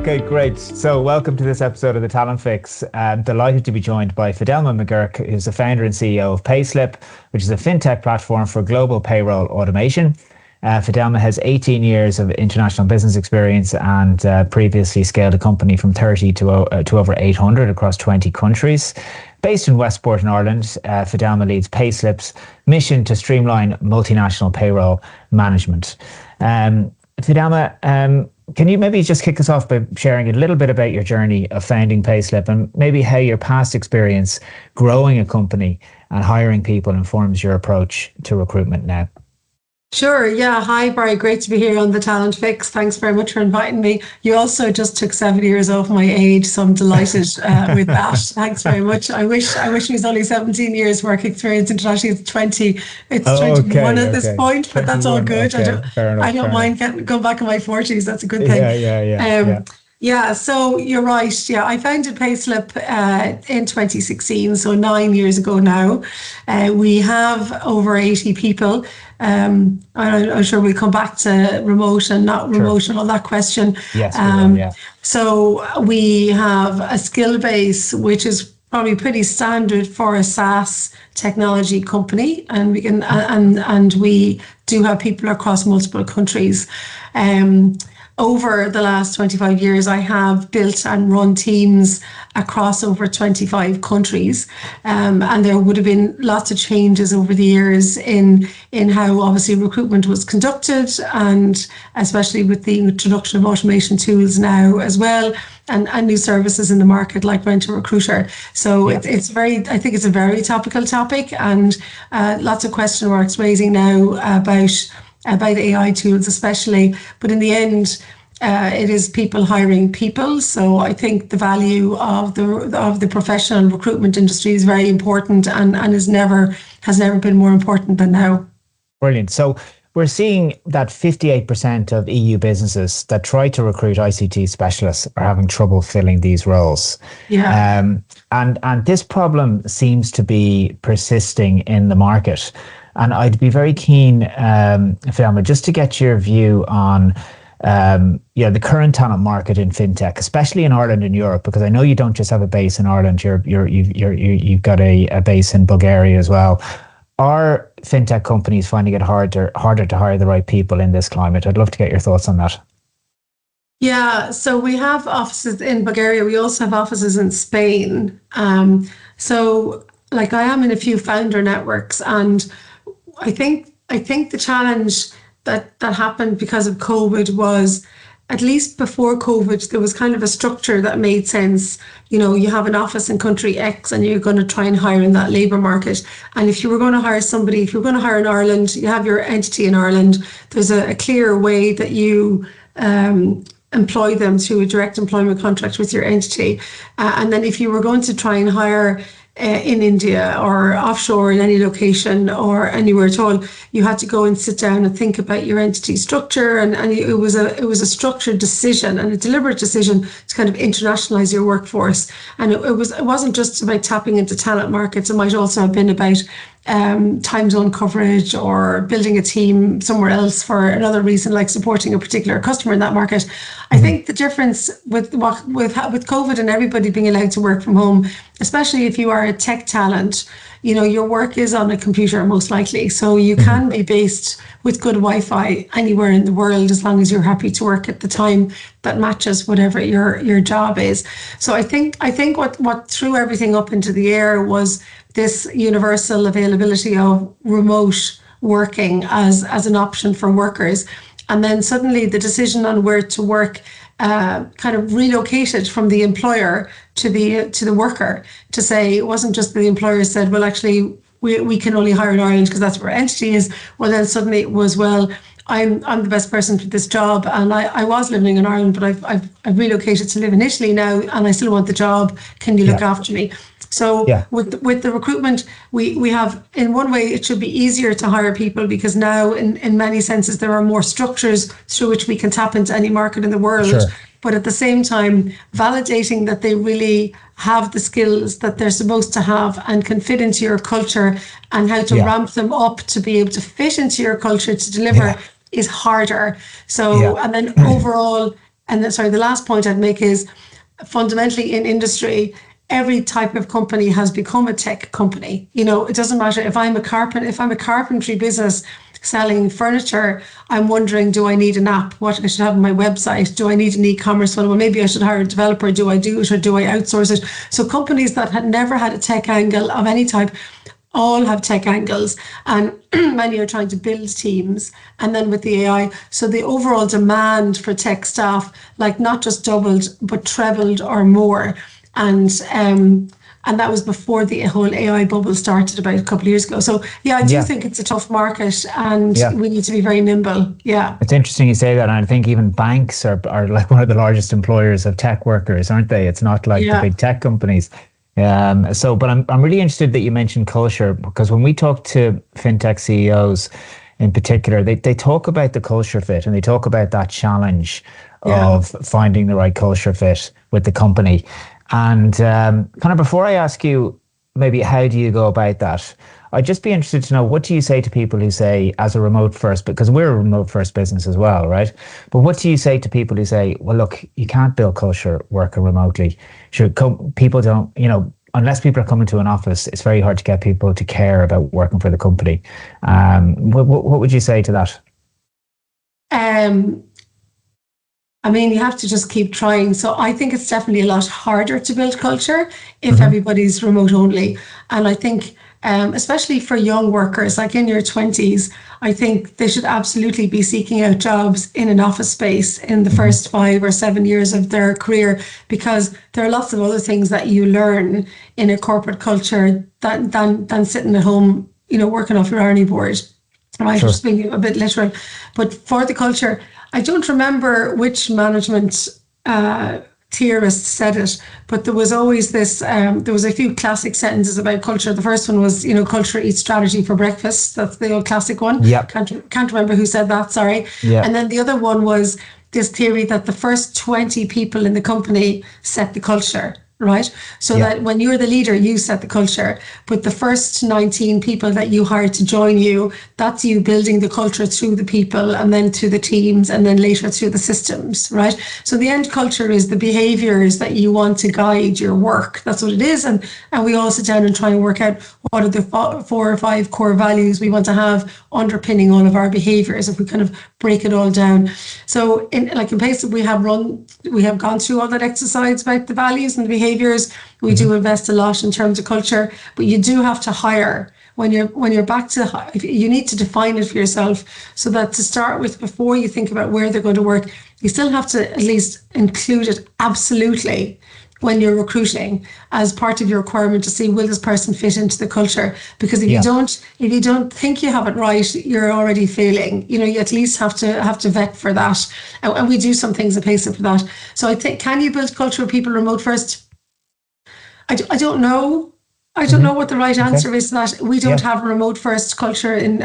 Okay, great. So welcome to this episode of The Talent Fix. I'm delighted to be joined by Fidelma McGuirk, who's the founder and CEO of Payslip, which is a fintech platform for global payroll automation. Fidelma has 18 years of international business experience and previously scaled a company from 30 to over 800 across 20 countries. Based in Westport in Ireland, Fidelma leads Payslip's mission to streamline multinational payroll management. Fidelma, can you maybe just kick us off by sharing a little bit about your journey of founding Payslip and maybe how your past experience growing a company and hiring people informs your approach to recruitment now? Sure. Yeah. Hi, Barry. Great to be here on The Talent Fix. Thanks very much for inviting me. You also just took 7 years off my age, so I'm delighted with that. Thanks very much. I wish it was only 17 years work experience. Internationally, it's 20. It's 21 at this point, but that's all good. Okay, I don't mind going back in my 40s. That's a good thing. Yeah. So you're right. Yeah, I founded Payslip in 2016, so 9 years ago now. We have over 80 people. I'm sure we'll come back to remote and not remote and all that question. Yes, we will, yeah. So we have a skill base which is probably pretty standard for a SaaS technology company, and we do have people across multiple countries. Over the last 25 years, I have built and run teams across over 25 countries. And there would have been lots of changes over the years in how obviously recruitment was conducted, and especially with the introduction of automation tools now as well, and new services in the market like Rent a Recruiter. So I think it's a very topical topic, and lots of question marks raising now about AI tools especially, but in the end, it is people hiring people. So I think the value of the professional recruitment industry is very important, and has never been more important than now. Brilliant. So we're seeing that 58% of EU businesses that try to recruit ICT specialists are having trouble filling these roles. Yeah. And this problem seems to be persisting in the market. And I'd be very keen, Fidelma, just to get your view on the current talent market in fintech, especially in Ireland and Europe, because I know you don't just have a base in Ireland. You've got a base in Bulgaria as well. Are fintech companies finding it harder to hire the right people in this climate? I'd love to get your thoughts on that. Yeah, so we have offices in Bulgaria. We also have offices in Spain. So I am in a few founder networks, and I think the challenge that happened because of COVID was, at least before COVID, there was kind of a structure that made sense. You have an office in country X and you're going to try and hire in that labour market. And if you were going to hire somebody, if you're going to hire in Ireland, you have your entity in Ireland. There's a clear way that you employ them through a direct employment contract with your entity. And then if you were going to try and hire in India or offshore in any location or anywhere at all, you had to go and sit down and think about your entity structure, and it was a structured decision and a deliberate decision to kind of internationalize your workforce. And it wasn't just about tapping into talent markets. It might also have been about time zone coverage or building a team somewhere else for another reason, like supporting a particular customer in that market. I think the difference with COVID and everybody being allowed to work from home, especially if you are a tech talent, your work is on a computer most likely. So you can be based with good Wi-Fi anywhere in the world, as long as you're happy to work at the time that matches whatever your job is. So I think what threw everything up into the air was this universal availability of remote working as an option for workers. And then suddenly the decision on where to work kind of relocated from the employer to the worker, to say it wasn't just the employer said, well, actually, we can only hire in Ireland because that's where our entity is. Well, then suddenly it was, well, I'm the best person for this job, and I was living in Ireland, but I've relocated to live in Italy now, and I still want the job. Can you look after me? So with the recruitment, we have, in one way, it should be easier to hire people, because now in many senses there are more structures through which we can tap into any market in the world. Sure. But at the same time, validating that they really have the skills that they're supposed to have and can fit into your culture, and how to ramp them up to be able to fit into your culture to deliver is harder. So, and then overall, the last point I'd make is fundamentally in industry, every type of company has become a tech company. It doesn't matter if I'm a carpentry business selling furniture, I'm wondering, do I need an app? What I should have on my website? Do I need an e-commerce one? Well, maybe I should hire a developer. Do I do it or do I outsource it? So companies that had never had a tech angle of any type all have tech angles, and many are trying to build teams. And then with the AI, so the overall demand for tech staff, like not just doubled, but trebled or more. And that was before the whole AI bubble started about a couple of years ago. So yeah, I do think it's a tough market, and we need to be very nimble. Yeah. It's interesting you say that. And I think even banks are like one of the largest employers of tech workers, aren't they? It's not like the big tech companies. But I'm really interested that you mentioned culture, because when we talk to fintech CEOs in particular, they talk about the culture fit, and they talk about that challenge of finding the right culture fit with the company. And kind of before I ask you, maybe how do you go about that? I'd just be interested to know, what do you say to people who say, as a remote first, because we're a remote first business as well, right? But what do you say to people who say, well, look, you can't build culture working remotely. Sure, people don't, unless people are coming to an office, it's very hard to get people to care about working for the company. What would you say to that? You have to just keep trying. So I think it's definitely a lot harder to build culture if everybody's remote only. And I think, especially for young workers, like in your 20s, I think they should absolutely be seeking out jobs in an office space in the first 5 or 7 years of their career, because there are lots of other things that you learn in a corporate culture than sitting at home, working off your Arnie board. Right, sure. Just being a bit literal. But for the culture, I don't remember which management theorist said it, but there was always this, there was a few classic sentences about culture. The first one was, culture eats strategy for breakfast. That's the old classic one. Yeah. Can't remember who said that, sorry. Yeah. And then the other one was this theory that the first 20 people in the company set the culture. Right. So that when you're the leader, you set the culture. But the first 19 people that you hire to join you, that's you building the culture through the people, and then through the teams, and then later through the systems. Right. So the end culture is the behaviors that you want to guide your work. That's what it is. And we all sit down and try and work out what are the 4 or 5 core values we want to have underpinning all of our behaviors, if we kind of break it all down. So in Payslip, we have gone through all that exercise about the values and the behaviors. We do invest a lot in terms of culture, but you do have to hire. When you're back to, you need to define it for yourself, so that to start with, before you think about where they're going to work, you still have to at least include it absolutely when you're recruiting as part of your requirement to see, will this person fit into the culture? Because if you don't think you have it right, you're already failing. You at least have to vet for that, and we do some things at Payslip for that. So I think, can you build culture with people remote first? I don't know. I don't know what the right answer is to that. We don't have a remote first culture in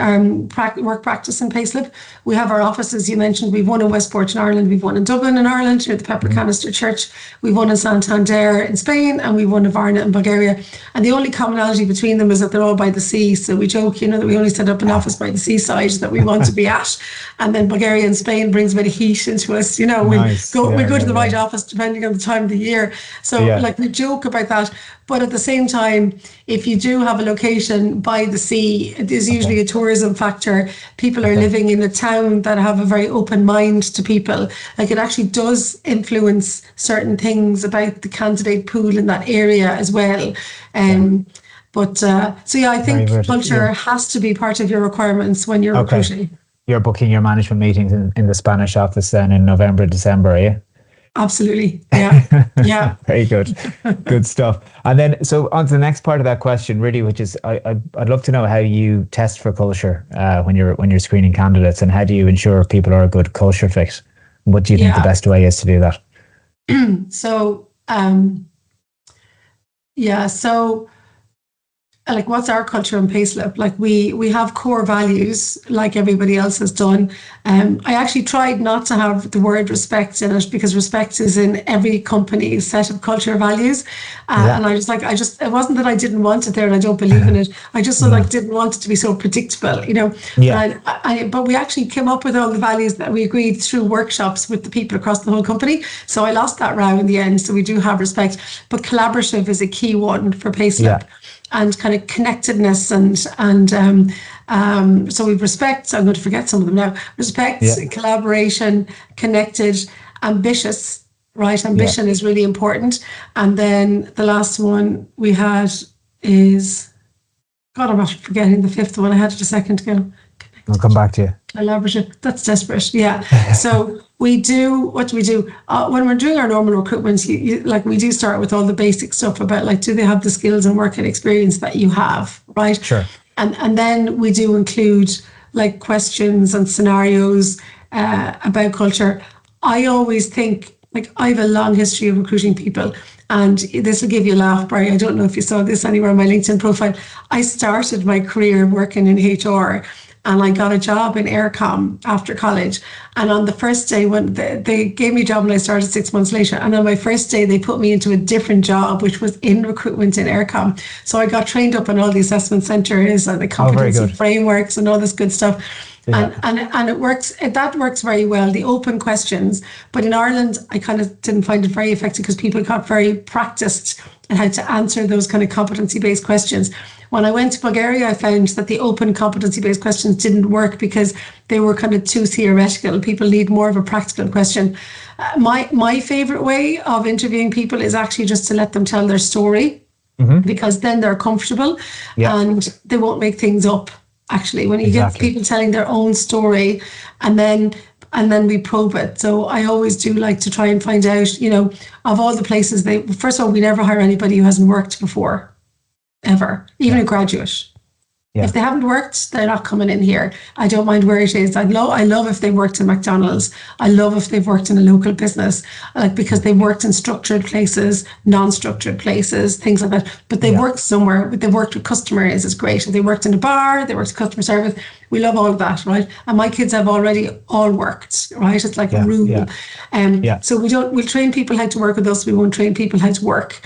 work practice in Payslip. We have our offices, you mentioned. We've one in Westport in Ireland, we've one in Dublin in Ireland, near the Pepper Canister Church. We've one in Santander in Spain, and we've one in Varna in Bulgaria. And the only commonality between them is that they're all by the sea. So we joke, that we only set up an office by the seaside that we want to be at. And then Bulgaria and Spain brings a bit of heat into us. Nice. We go to the right office depending on the time of the year. So we joke about that. But at the same time, if you do have a location by the sea, there's usually a tourism factor. People are living in a town that have a very open mind to people. It actually does influence certain things about the candidate pool in that area as well. I think culture has to be part of your requirements when you're recruiting. You're booking your management meetings in the Spanish office then in November, December, are you? Absolutely. Yeah. Very good. Good stuff. And then, so on to the next part of that question, really, which is, I'd love to know how you test for culture when you're screening candidates, and how do you ensure people are a good culture fit? What do you think the best way is to do that? like, what's our culture in Payslip? Like, we have core values like everybody else has done. I actually tried not to have the word respect in it, because respect is in every company's set of culture values. And I was like, it wasn't that I didn't want it there and I don't believe in it. I just sort of like didn't want it to be so predictable, you know. Yeah. But we actually came up with all the values that we agreed through workshops with the people across the whole company. So I lost that row in the end. So we do have respect, but collaborative is a key one for Payslip. And kind of connectedness and so we've respect. I'm going to forget some of them now. Respect, collaboration, connected, ambitious. Right, ambition is really important. And then the last one we had is, God, I'm after forgetting the fifth one. I had it a second ago. I'll come back to you. Collaborative. That's desperate. Yeah. So what do we do? When we're doing our normal recruitment, like, we do start with all the basic stuff about, like, do they have the skills and work and experience that you have, right? Sure. And then we do include, like, questions and scenarios about culture. I always think, like, I have a long history of recruiting people, and this will give you a laugh, Barry. I don't know if you saw this anywhere on my LinkedIn profile. I started my career working in HR, and I got a job in Aircom after college. And on the first day, when they gave me a job, and I started 6 months later, and on my first day, they put me into a different job, which was in recruitment in Aircom. So I got trained up on all the assessment centres and the competency frameworks and all this good stuff. And it works. That works very well. The open questions, but in Ireland, I kind of didn't find it very effective because people got very practiced at how to answer those kind of competency-based questions. When I went to Bulgaria, I found that the open competency-based questions didn't work because they were kind of too theoretical. People need more of a practical question. My favorite way of interviewing people is actually just to let them tell their story, because then they're comfortable and they won't make things up. Actually, when you get people telling their own story, and then we probe it. So I always do like to try and find out, you know, of all the places first of all, we never hire anybody who hasn't worked before, ever, even a graduate. If they haven't worked, they're not coming in here. I don't mind where it is. I love if they worked in McDonald's. I love if they've worked in a local business, like, because they've worked in structured places, non-structured places, things like that. But they've worked somewhere, but they've worked with customers is great. If they worked in a bar, they worked customer service. We love all of that, right? And my kids have already all worked, right? It's like a rule. So we'll train people how to work with us. We won't train people how to work.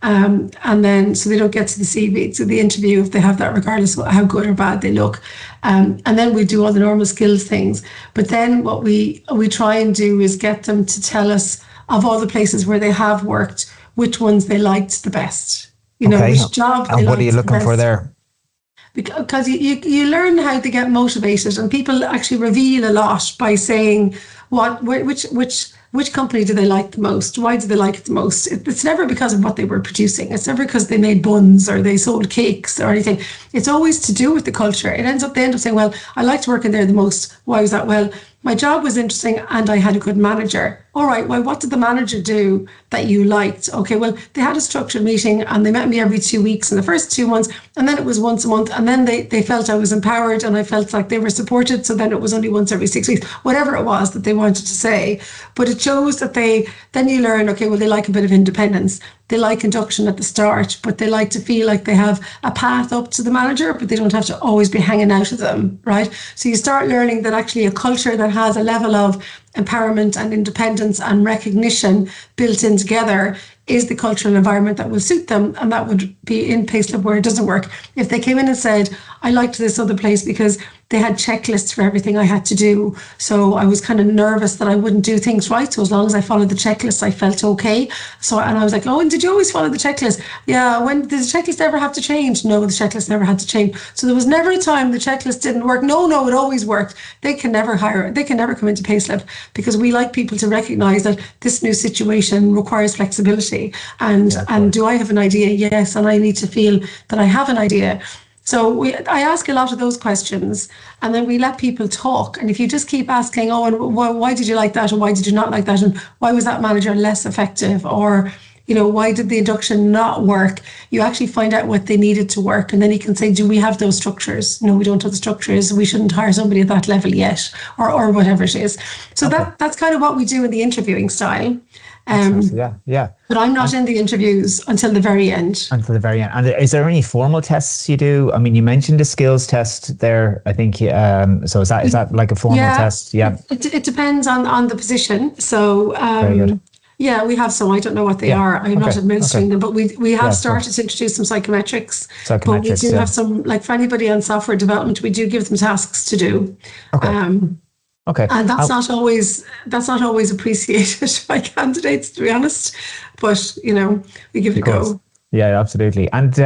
And then, so they don't get to the CV, to the interview, if they have that, regardless of how good or bad they look. And then we do all the normal skills things. But then what we try and do is get them to tell us, of all the places where they have worked, which ones they liked the best. You know, which job they liked. And what are you looking for there? Because you learn how to get motivated, and people actually reveal a lot by saying which company do they like the most? Why do they like it the most? It's never because of what they were producing. It's never because they made buns or they sold cakes or anything. It's always to do with the culture. They end up saying, well, I liked working there the most. Why was that? Well, my job was interesting and I had a good manager. All right, well, what did the manager do that you liked? Okay, well, they had a structured meeting and they met me every 2 weeks in the first 2 months, and then it was once a month, and then they felt I was empowered and I felt like they were supported, so then it was only once every 6 weeks, whatever it was that they wanted to say. But it shows that then you learn, okay, well, they like a bit of independence. They like induction at the start, but they like to feel like they have a path up to the manager, but they don't have to always be hanging out of them, right? So you start learning that actually a culture that has a level of empowerment and independence and recognition built in together is the cultural environment that will suit them. And that would be in Payslip where it doesn't work. If they came in and said, I liked this other place because they had checklists for everything I had to do, so I was kind of nervous that I wouldn't do things right. So as long as I followed the checklist, I felt okay. And I was like, oh, and did you always follow the checklist? Yeah. When did the checklist ever have to change? No, the checklist never had to change. So there was never a time the checklist didn't work. No, it always worked. They can never come into Payslip, because we like people to recognize that this new situation requires flexibility. And do I have an idea? Yes. And I need to feel that I have an idea. So I ask a lot of those questions, and then we let people talk. And if you just keep asking, oh, and why did you like that? And why did you not like that? And why was that manager less effective? Or, you know, why did the induction not work? You actually find out what they needed to work. And then you can say, do we have those structures? No, we don't have the structures. We shouldn't hire somebody at that level yet, or whatever it is. So that's kind of what we do in the interviewing style. Excellent. Yeah. But I'm not And in the interviews until the very end. until the very end. And is there any formal tests you do? I mean, you mentioned a skills test there, I think. So is that like a formal Yeah, test? Yeah. it depends on the position. So Very good. yeah, we have some. I don't know what they Yeah. are. I'm not Okay. Okay. administering them, but we Yeah, have of course. started to introduce some psychometrics. But we Psychometrics. do Yeah. have some, like for anybody on software development, we do give them tasks to do. Okay. Um, Okay. and that's not always appreciated by candidates, to be honest. But we give it Of a course. go. Yeah, absolutely. And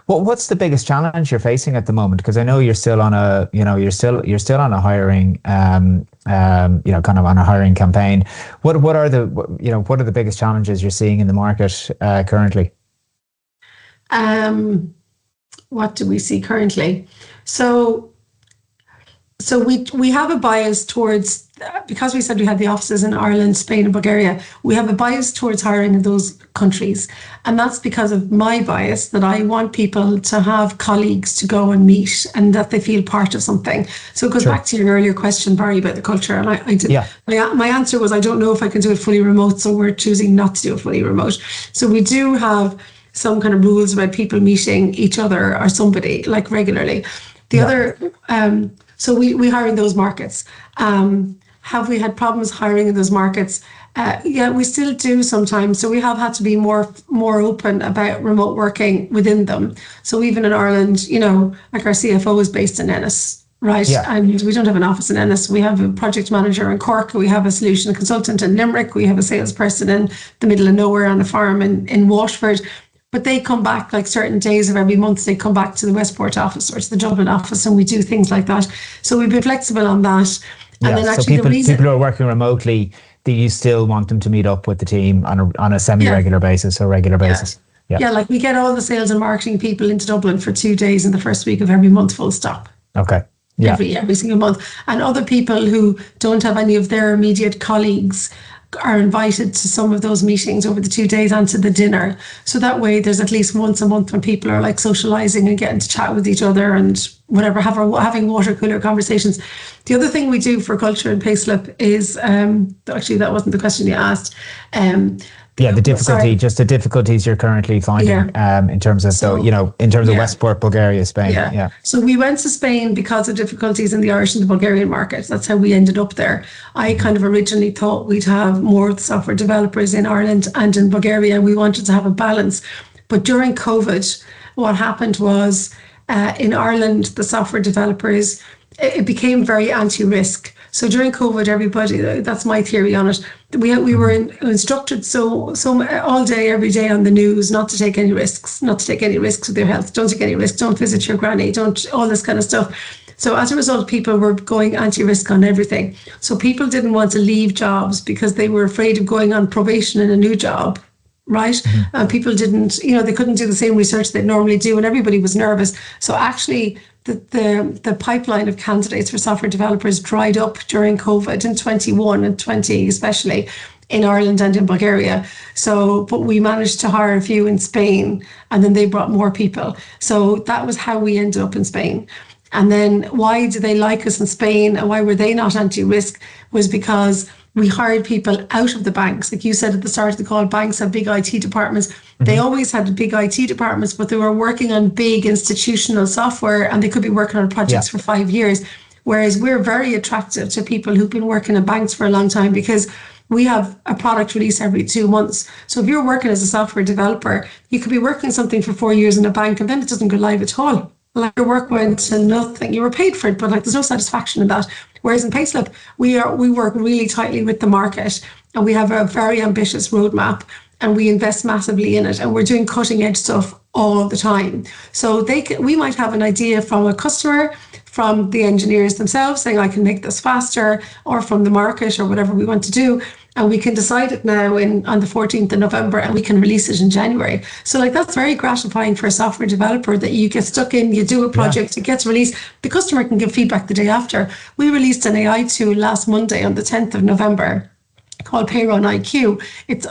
what's the biggest challenge you're facing at the moment? Because I know you're still on a, you're still on a hiring, kind of on a hiring campaign. What are the biggest challenges you're seeing in the market currently? What do we see currently? So we have a bias towards, because we said we had the offices in Ireland, Spain, and Bulgaria. We have a bias towards hiring in those countries, and that's because of my bias that I want people to have colleagues to go and meet, and that they feel part of something. So it goes Sure. back to your earlier question, Barry, about the culture, and I did. Yeah. My answer was I don't know if I can do it fully remote, so we're choosing not to do it fully remote. So we do have some kind of rules about people meeting each other or somebody like regularly. The Yeah. other, so we hire in those markets. Have we had problems hiring in those markets? Yeah, we still do sometimes. So we have had to be more open about remote working within them. So even in Ireland, like our CFO is based in Ennis, right? Yeah. And we don't have an office in Ennis. We have a project manager in Cork. We have a solution consultant in Limerick. We have a salesperson in the middle of nowhere on a farm in Washford. But they come back like certain days of every month, they come back to the Westport office or to the Dublin office, and we do things like that. So we've been flexible on that. And Yeah. then So actually the reason, people who are working remotely, do you still want them to meet up with the team on a semi-regular basis or regular basis? Yeah. yeah, like we get all the sales and marketing people into Dublin for 2 days in the first week of every month, full stop. Okay. Yeah. Every single month. And other people who don't have any of their immediate colleagues are invited to some of those meetings over the 2 days and to the dinner. So that way there's at least once a month when people are like socializing and getting to chat with each other and whatever, having water cooler conversations. The other thing we do for culture and Payslip is, actually that wasn't the question you asked. Yeah, just the difficulties you're currently finding in terms of, Westport, Bulgaria, Spain. Yeah. So we went to Spain because of difficulties in the Irish and the Bulgarian markets. That's how we ended up there. I kind of originally thought we'd have more software developers in Ireland and in Bulgaria. We wanted to have a balance. But during COVID, what happened was in Ireland, the software developers, it became very anti-risk. So during COVID, everybody, that's my theory on it. We were instructed so all day, every day on the news, not to take any risks with your health. Don't take any risks. Don't visit your granny. Don't, all this kind of stuff. So as a result, people were going anti-risk on everything. So people didn't want to leave jobs because they were afraid of going on probation in a new job. Right. And people didn't, they couldn't do the same research they normally do, and everybody was nervous. So actually, the pipeline of candidates for software developers dried up during COVID in 21 and 20, especially in Ireland and in Bulgaria. So, but we managed to hire a few in Spain, and then they brought more people. So that was how we ended up in Spain. And then why do they like us in Spain, and why were they not anti-risk, was because we hired people out of the banks. Like you said at the start of the call, banks have big IT departments. Mm-hmm. They always had big IT departments, but they were working on big institutional software, and they could be working on projects for 5 years. Whereas we're very attractive to people who've been working in banks for a long time, because we have a product release every 2 months. So if you're working as a software developer, you could be working something for 4 years in a bank, and then it doesn't go live at all. Like your work went to nothing. You were paid for it, but like there's no satisfaction in that. Whereas in Payslip, we work really tightly with the market, and we have a very ambitious roadmap, and we invest massively in it, and we're doing cutting edge stuff all the time. So we might have an idea from a customer, from the engineers themselves saying, I can make this faster, or from the market, or whatever we want to do. And we can decide it now on the 14th of November, and we can release it in January. So like that's very gratifying for a software developer, that you get stuck in, you do a project, it gets released. The customer can give feedback the day after. We released an AI tool last Monday on the 10th of November called Payroll IQ. It's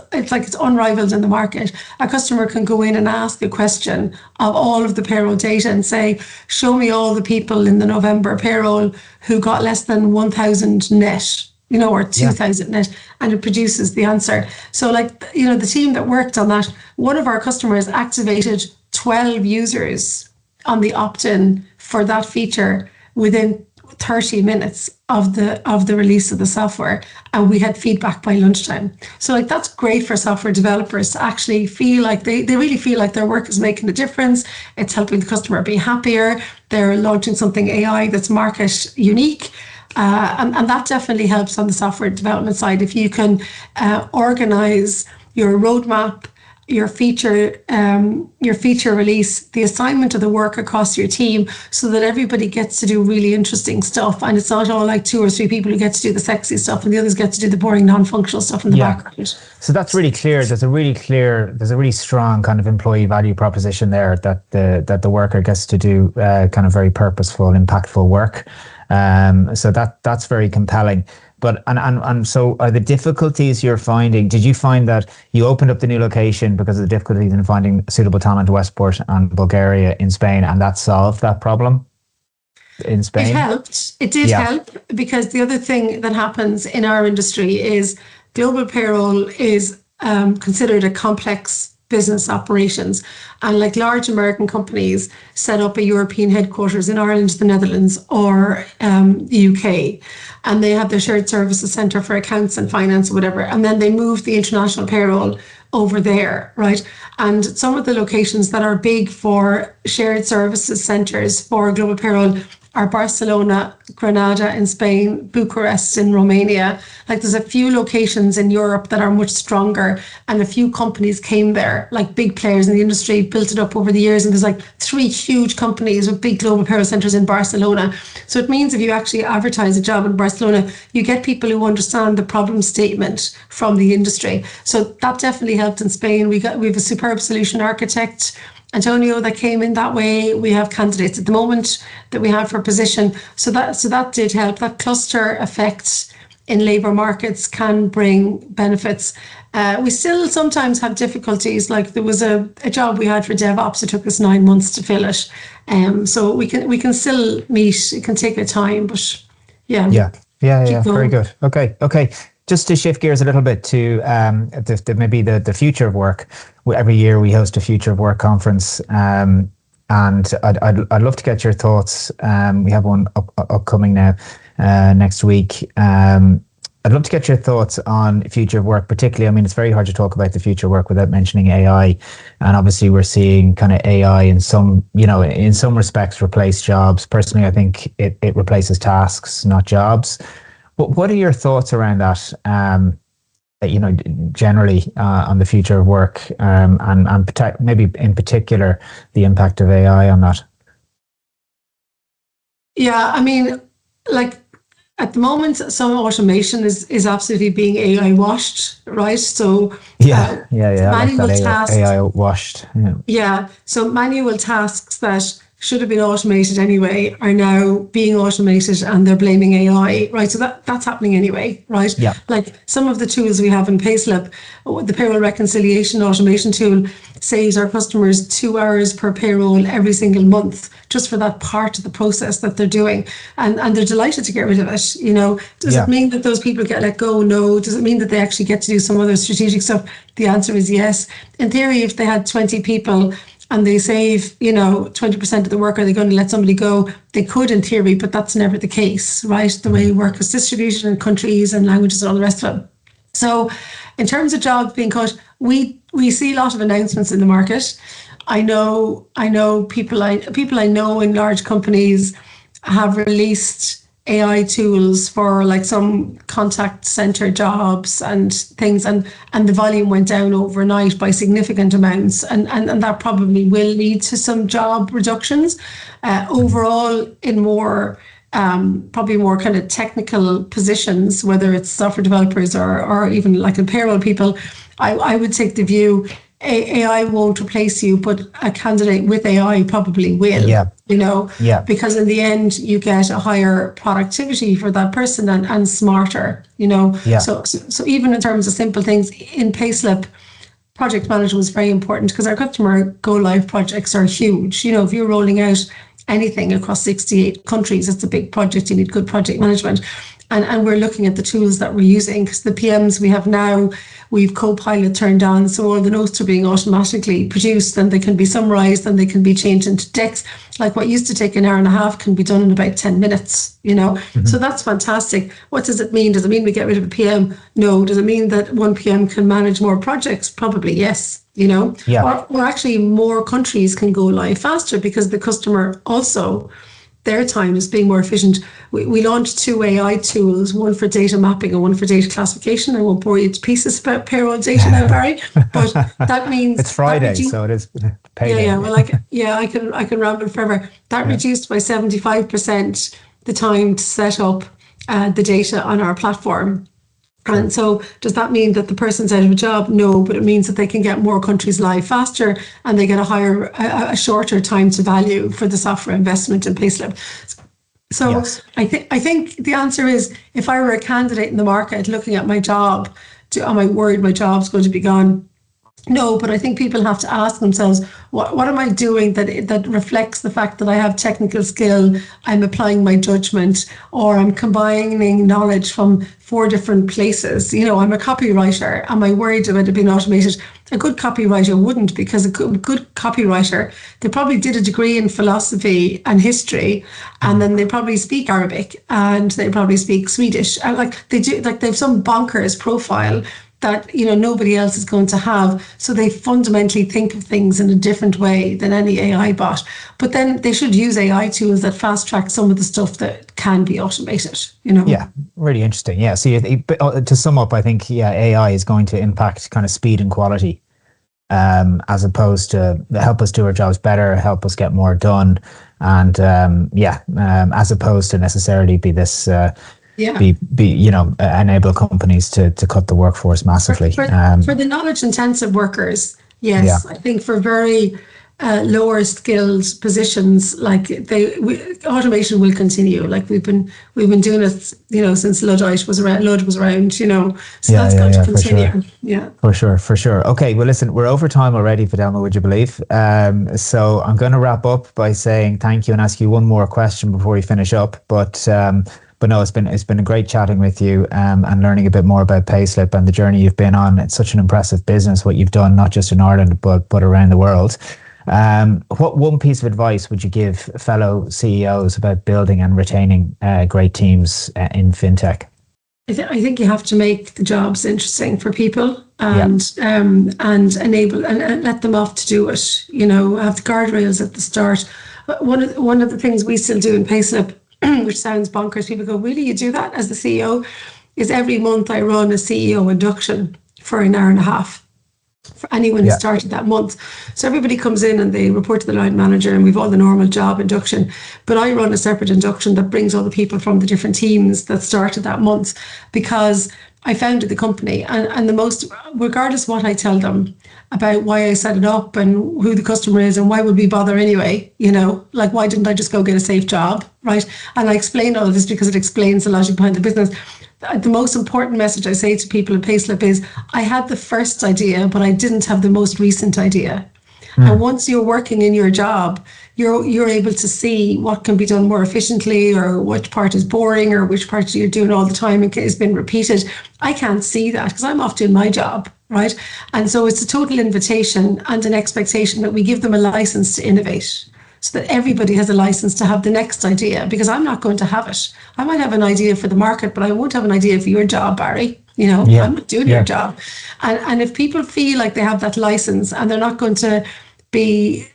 unrivaled in the market. A customer can go in and ask a question of all of the payroll data and say, show me all the people in the November payroll who got less than 1,000 net. or 2000 net, and it produces the answer. So the team that worked on that, one of our customers activated 12 users on the opt-in for that feature within 30 minutes of the release of the software, and we had feedback by lunchtime. So that's great for software developers to actually feel like they really feel like their work is making a difference. It's helping the customer be happier. They're launching something AI that's market unique. And that definitely helps on the software development side. If you can organize your roadmap, your feature release, the assignment of the work across your team, so that everybody gets to do really interesting stuff, and it's not all like 2 or 3 people who get to do the sexy stuff and the others get to do the boring non-functional stuff in the background. So that's really clear. There's a really strong kind of employee value proposition there, that the worker gets to do kind of very purposeful, impactful work. So that's very compelling. But and so are the difficulties you're finding? Did you find that you opened up the new location because of the difficulties in finding suitable talent, Westport and Bulgaria in Spain, and that solved that problem in Spain? It helped. It did help, because the other thing that happens in our industry is global payroll is considered a complex business operations, and large American companies set up a European headquarters in Ireland, the Netherlands, or the UK, and they have their shared services centre for accounts and finance or whatever, and then they move the international payroll over there, right? And some of the locations that are big for shared services centres for global payroll are Barcelona, Granada in Spain, Bucharest in Romania. There's a few locations in Europe that are much stronger, and a few companies came there, big players in the industry built it up over the years, and there's 3 huge companies with big global payroll centres in Barcelona. So it means if you actually advertise a job in Barcelona, you get people who understand the problem statement from the industry. So that definitely helped in Spain. We have a superb solution architect, Antonio, that came in that way. We have candidates at the moment that we have for position. So that did help. That cluster effect in labour markets can bring benefits. We still sometimes have difficulties. There was a job we had for DevOps. It took us 9 months to fill it. So we can still meet. It can take a time, but yeah. Very good. Okay. Just to shift gears a little bit to maybe the future of work. Every year we host a Future of Work conference, and I'd love to get your thoughts. We have one upcoming now next week. I'd love to get your thoughts on future of work, particularly. I mean, it's very hard to talk about the future of work without mentioning AI, and obviously we're seeing kind of AI in some respects replace jobs. Personally, I think it replaces tasks, not jobs. But what are your thoughts around that? Generally on the future of work, and maybe in particular the impact of AI on that. Yeah, I mean, at the moment, some automation is absolutely being AI washed, right? So manual tasks, AI washed. Yeah, so manual tasks that should have been automated anyway are now being automated, and they're blaming AI, right? So that's happening anyway, right? Yeah. Some of the tools we have in Payslip, the payroll reconciliation automation tool saves our customers 2 hours per payroll every single month, just for that part of the process that they're doing. And they're delighted to get rid of it. Does it mean that those people get let go? No. Does it mean that they actually get to do some other strategic stuff? The answer is yes. In theory, if they had 20 people and they save, 20% of the work, are they going to let somebody go? They could in theory, but that's never the case, right? The way work is distributed in countries and languages and all the rest of it. So in terms of jobs being cut, we see a lot of announcements in the market. I know people I know in large companies have released AI tools for some contact center jobs and things, and the volume went down overnight by significant amounts, and that probably will lead to some job reductions overall in probably more kind of technical positions, whether it's software developers or even in payroll people. I would take the view AI won't replace you, but a candidate with AI probably will. Because in the end you get a higher productivity for that person and smarter. So even in terms of simple things in Payslip, project management was very important, because our customer go live projects are huge. If you're rolling out anything across 68 countries, it's a big project. You need good project management. And we're looking at the tools that we're using, because the PMs we have now, we've Copilot turned on, so all the notes are being automatically produced, and they can be summarized and they can be changed into text. Like what used to take an hour and a half can be done in about 10 minutes, So that's fantastic. What does it mean? Does it mean we get rid of a PM? No. Does it mean that one PM can manage more projects? Probably yes. Yeah. Or actually more countries can go live faster because the customer also, their time is being more efficient. We launched 2 AI tools, one for data mapping and one for data classification. I won't bore you to pieces about payroll data now, Barry, but that means it's Friday, so it is payday. Yeah. Well, I can ramble forever. That reduced by 75% the time to set up the data on our platform. And so does that mean that the person's out of a job? No, but it means that they can get more countries live faster, and they get a shorter time to value for the software investment in Payslip. So yes. I think the answer is, if I were a candidate in the market looking at my job, am I worried my job's going to be gone? No, but I think people have to ask themselves, what am I doing that reflects the fact that I have technical skill, I'm applying my judgment, or I'm combining knowledge from 4 different places. I'm a copywriter. Am I worried about it being automated? A good copywriter wouldn't, because a good copywriter, they probably did a degree in philosophy and history, and then they probably speak Arabic, and they probably speak Swedish. And they have some bonkers profile that nobody else is going to have. So they fundamentally think of things in a different way than any AI bot. But then they should use AI tools that fast track some of the stuff that can be automated. Yeah, really interesting. Yeah. So to sum up, I think AI is going to impact kind of speed and quality, as opposed to help us do our jobs better, help us get more done, and as opposed to necessarily be this. Enable companies to cut the workforce massively. For the knowledge intensive workers, yes. I think for very lower skilled positions, automation will continue. Like we've been doing it, since Lud was around, so that's going to continue. For sure. For sure. Okay, well, listen, we're over time already, Fidelma, would you believe? So I'm going to wrap up by saying thank you and ask you one more question before we finish up. But no, it's been a great chatting with you, and learning a bit more about Payslip and the journey you've been on. It's such an impressive business, what you've done, not just in Ireland, but around the world. What one piece of advice would you give fellow CEOs about building and retaining great teams in fintech? I think you have to make the jobs interesting for people, and enable and let them off to do it. Have the guardrails at the start. One of the things we still do in Payslip, which sounds bonkers, people go, really, you do that as the CEO? Is every month I run a CEO induction for an hour and a half for anyone who started that month. So everybody comes in and they report to the line manager, and we've all the normal job induction. But I run a separate induction that brings all the people from the different teams that started that month, because I founded the company, and the most, regardless of what I tell them about why I set it up and who the customer is and why would we bother anyway, why didn't I just go get a safe job, right? And I explain all of this because it explains the logic behind the business. The most important message I say to people in Payslip is, I had the first idea, but I didn't have the most recent idea. And once you're working in your job, you're able to see what can be done more efficiently, or which part is boring, or which part you're doing all the time and has been repeated. I can't see that because I'm off doing my job, right? And so it's a total invitation and an expectation that we give them a license to innovate, so that everybody has a license to have the next idea, because I'm not going to have it. I might have an idea for the market, but I won't have an idea for your job, Barry. I'm not doing your job. And if people feel like they have that license, and they're not going to be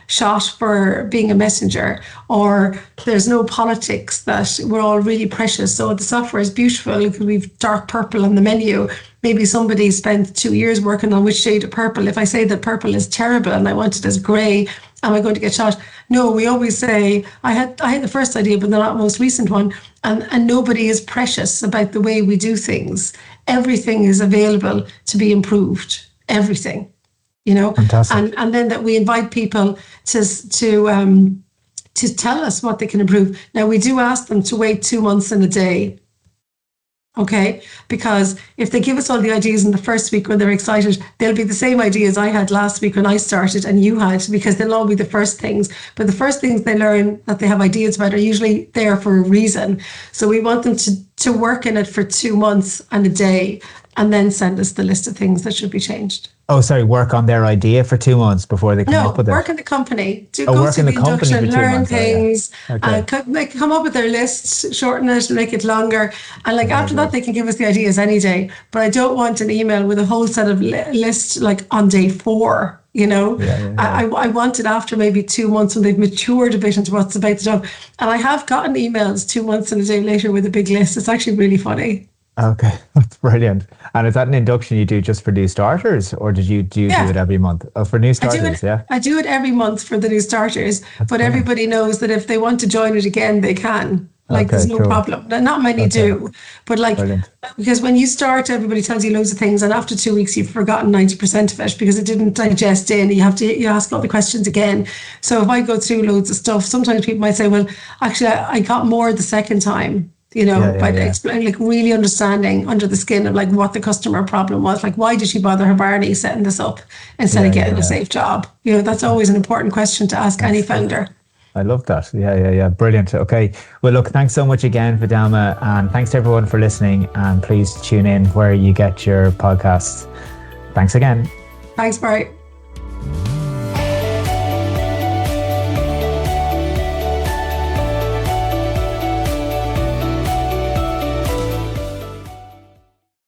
shot for being a messenger, or there's no politics, that we're all really precious. So the software is beautiful because we've dark purple on the menu. Maybe somebody spent 2 years working on which shade of purple. If I say that purple is terrible and I want it as grey, am I going to get shot? No, we always say, I had the first idea, but not the most recent one. And nobody is precious about the way we do things. Everything is available to be improved. Everything. Fantastic. And then that we invite people to tell us what they can improve. Now, we do ask them to wait 2 months and a day Okay, because if they give us all the ideas in the first week when they're excited, they'll be the same ideas I had last week when I started and you had, because they'll all be the first things. But the first things they learn that they have ideas about are usually there for a reason. So we want them to work in it for 2 months and a day, and then send us the list of things that should be changed. Oh, sorry, work on their idea for 2 months before they come up with it. No, work in the company. Go work through in the company induction, for 2 learn months. things, Okay. come up with their lists, shorten it, make it longer. And like after that, they can give us the ideas any day. But I don't want an email with a whole set of lists like on day 4. I want it after maybe 2 months when they've matured a bit into what's about the job. And I have gotten emails 2 months and a day later with a big list. It's actually really funny. Okay, that's brilliant. And is that an induction you do just for new starters, or do you do it every month? Oh, for new starters, I do it every month for the new starters, but everybody knows that if they want to join it again, they can. Like, there's no problem. Not many do, but like, brilliant. Because when you start, everybody tells you loads of things, and after 2 weeks, you've forgotten 90% of it because it didn't digest in. You ask all the questions again. So if I go through loads of stuff, sometimes people might say, well, actually, I got more the second time. Explain, like really understanding under the skin of like what the customer problem was, like why did she bother her Barney setting this up instead of getting a safe job? That's always an important question to ask any founder. I love that. Yeah. Brilliant. Okay. Well, look, thanks so much again, Fidelma, and thanks to everyone for listening. And please tune in where you get your podcasts. Thanks again. Thanks, Barry.